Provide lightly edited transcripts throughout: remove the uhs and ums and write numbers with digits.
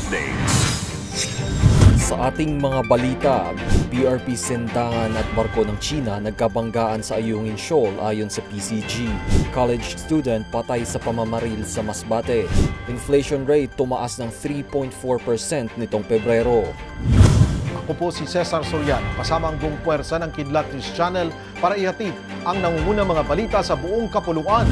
updates. Sa ating mga balita, BRP Sindangan at barko ng China nagkabanggaan sa Ayungin Shoal ayon sa PCG. College student patay sa pamamaril sa Masbate. Inflation rate tumaas ng 3.4% nitong Pebrero. Ako po si Cesar Soriano, kasama ang buong puwersa ng Kidlat News Channel para ihatid ang nangungunang mga balita sa buong kapuluan.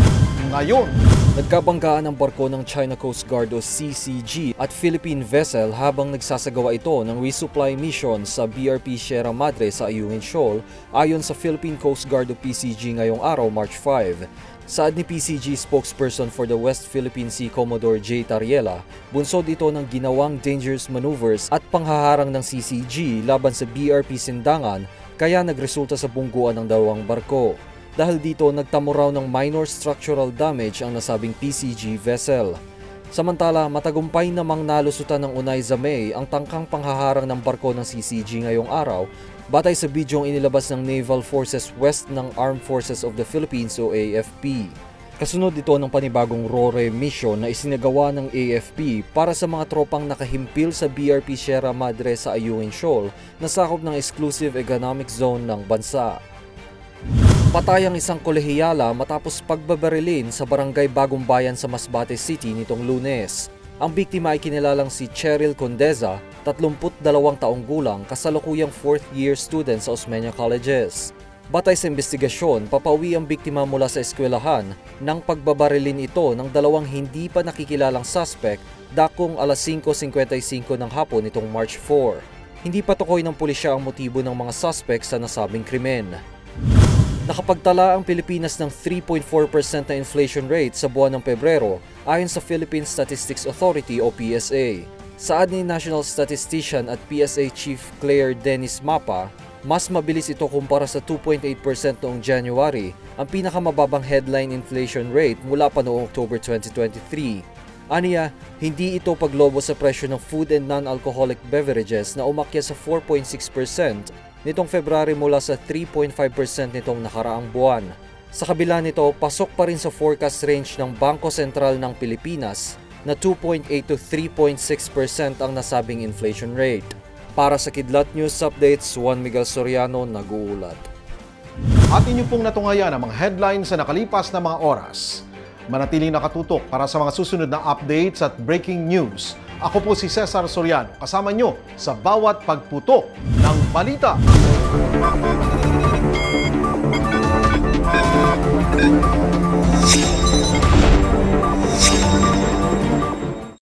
Ngayon, nagkabanggaan ang barko ng China Coast Guard o CCG at Philippine vessel habang nagsasagawa ito ng resupply mission sa BRP Sierra Madre sa Ayungin Shoal ayon sa Philippine Coast Guard o PCG ngayong araw, March 5. Saad ni PCG spokesperson for the West Philippine Sea Commodore J. Tariela, bunsod ito ng ginawang dangerous maneuvers at panghaharang ng CCG laban sa BRP Sindangan kaya nagresulta sa bungguan ng dalawang barko. Dahil dito, nagtamo raw ng minor structural damage ang nasabing PCG vessel. Samantala, matagumpay namang nalusutan ng Unayza May ang tangkang panghaharang ng barko ng CCG ngayong araw batay sa bidyong inilabas ng Naval Forces West ng Armed Forces of the Philippines o AFP. Kasunod ito ng panibagong RORE mission na isinagawa ng AFP para sa mga tropang nakahimpil sa BRP Sierra Madre sa Ayungin Shoal na sakop ng Exclusive Economic Zone ng bansa. Patay ang isang kolehiyala matapos pagbabarilin sa barangay Bagong Bayan sa Masbate City nitong Lunes. Ang biktima ay kinilalang si Cheryl Condeza, 32 taong gulang, kasalukuyang 4th year student sa Osmeña Colleges. Batay sa investigasyon, papauwi ang biktima mula sa eskwelahan nang pagbabarilin ito ng dalawang hindi pa nakikilalang suspect dakong alas 5:55 ng hapon nitong March 4. Hindi pa tukoy ng pulisya ang motibo ng mga suspect sa nasabing krimen. Nakapagtala ang Pilipinas ng 3.4% na inflation rate sa buwan ng Pebrero ayon sa Philippine Statistics Authority o PSA. Saad ni National Statistician at PSA Chief Claire Dennis Mapa, mas mabilis ito kumpara sa 2.8% noong January, ang pinakamababang headline inflation rate mula pa noong October 2023. Aniya, hindi ito paglobo sa presyo ng food and non-alcoholic beverages na umakyat sa 4.6% nitong February mula sa 3.5% nitong nakaraang buwan. Sa kabila nito, pasok pa rin sa forecast range ng Bangko Sentral ng Pilipinas na 2.8 to 3.6% ang nasabing inflation rate. Para sa Kidlat News Updates, Juan Miguel Soriano nag-uulat. At inyo pong natungayan ang mga headlines sa nakalipas na mga oras. Manatiling nakatutok para sa mga susunod na updates at breaking news. Ako po si Cesar Soriano, kasama nyo sa bawat pagputok ng balita.